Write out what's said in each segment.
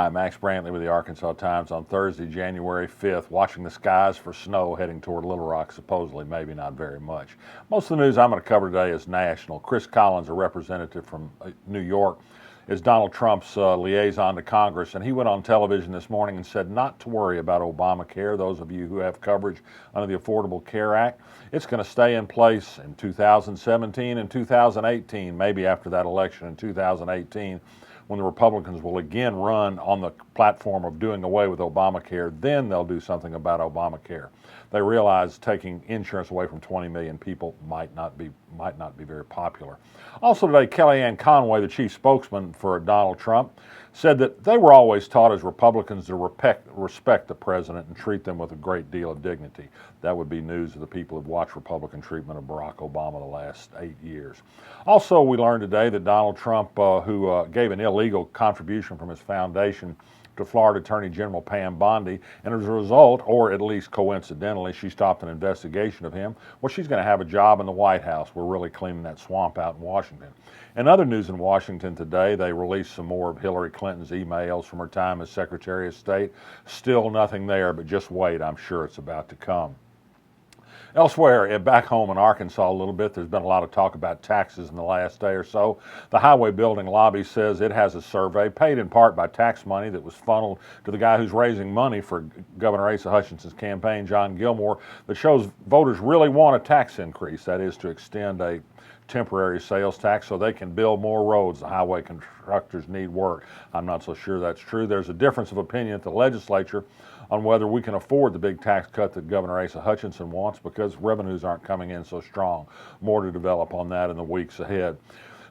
Hi, Max Brantley with the Arkansas Times on Thursday, January 5th, watching the skies for snow heading toward Little Rock, supposedly, maybe not very much. Most of the news I'm going to cover today is national. Chris Collins, a representative from New York, is Donald Trump's liaison to Congress, and he went on television this morning and said not to worry about Obamacare. Those of you who have coverage under the Affordable Care Act, it's going to stay in place in 2017 and 2018, maybe after that election in 2018. When the Republicans will again run on the platform of doing away with Obamacare, then they'll do something about Obamacare. They realize taking insurance away from 20 million people might not be very popular. Also today, Kellyanne Conway, the chief spokesman for Donald Trump, said that they were always taught as Republicans to respect the president and treat them with a great deal of dignity. That would be news to the people who've watched Republican treatment of Barack Obama the last 8 years. Also, we learned today that Donald Trump, who gave an illegal contribution from his foundation to Florida Attorney General Pam Bondi, and as a result, or at least coincidentally, she stopped an investigation of him. Well, she's going to have a job in the White House. We're really cleaning that swamp out in Washington. And other news in Washington today, they released some more of Hillary Clinton's emails from her time as Secretary of State. Still nothing there, but just wait, I'm sure it's about to come. Elsewhere, back home in Arkansas a little bit, there's been a lot of talk about taxes in the last day or so. The highway building lobby says it has a survey paid in part by tax money that was funneled to the guy who's raising money for Governor Asa Hutchinson's campaign, John Gilmore, that shows voters really want a tax increase. That is to extend a temporary sales tax so they can build more roads. The highway constructors need work. I'm not so sure that's true. There's a difference of opinion at the legislature on whether we can afford the big tax cut that Governor Asa Hutchinson wants because revenues aren't coming in so strong. More to develop on that in the weeks ahead.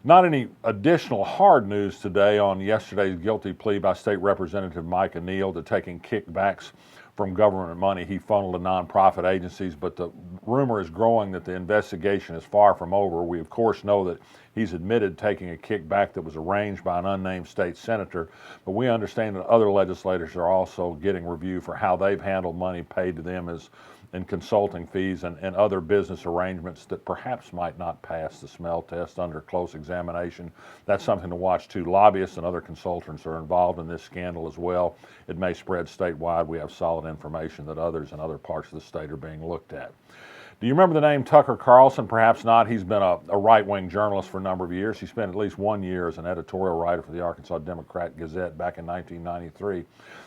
Not any additional hard news today on yesterday's guilty plea by State Representative Neal to taking kickbacks from government money he funneled to nonprofit agencies, but the rumor is growing that the investigation is far from over. We, of course, know that he's admitted taking a kickback that was arranged by an unnamed state senator, but we understand that other legislators are also getting review for how they've handled money paid to them as in consulting fees and other business arrangements that perhaps might not pass the smell test under close examination. That's something to watch too. Lobbyists and other consultants are involved in this scandal as well. It may spread statewide. We have solid information that others in other parts of the state are being looked at. Do you remember the name Tucker Carlson? Perhaps not. He's been a right-wing journalist for a number of years. He spent at least 1 year as an editorial writer for the Arkansas Democrat-Gazette back in 1993.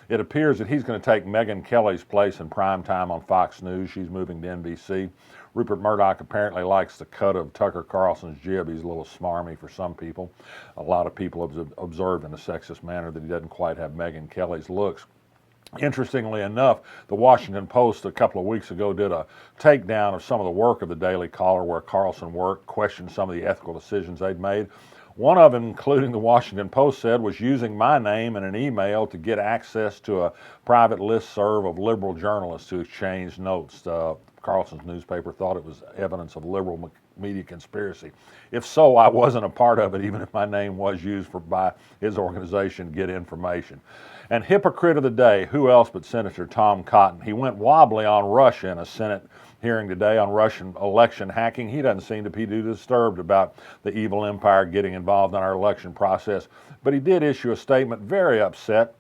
It appears that he's going to take Megyn Kelly's place in prime time on Fox News. She's moving to NBC. Rupert Murdoch apparently likes the cut of Tucker Carlson's jib. He's a little smarmy for some people. A lot of people have observed in a sexist manner that he doesn't quite have Megyn Kelly's looks. Interestingly enough, the Washington Post a couple of weeks ago did a takedown of some of the work of the Daily Caller where Carlson worked, questioned some of the ethical decisions they'd made. One of them, including the Washington Post said, was using my name in an email to get access to a private listserv of liberal journalists who exchanged notes. Carlson's newspaper thought it was evidence of liberal media conspiracy. If so, I wasn't a part of it, even if my name was used by his organization to get information. And hypocrite of the day, who else but Senator Tom Cotton? He went wobbly on Russia in a Senate hearing today on Russian election hacking. He doesn't seem to be too disturbed about the evil empire getting involved in our election process. But he did issue a statement very upset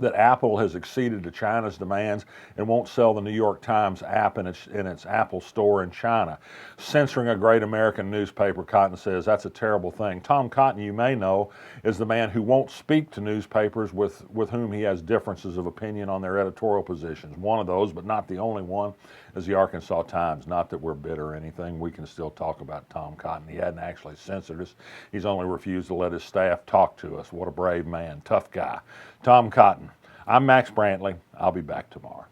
that Apple has acceded to China's demands and won't sell the New York Times app in its Apple store in China. Censoring a great American newspaper, Cotton says, that's a terrible thing. Tom Cotton, you may know, is the man who won't speak to newspapers with whom he has differences of opinion on their editorial positions. One of those, but not the only one, is the Arkansas Times. Not that we're bitter or anything. We can still talk about Tom Cotton. He hadn't actually censored us. He's only refused to let his staff talk to us. What a brave man. Tough guy. Tom Cotton. I'm Max Brantley. I'll be back tomorrow.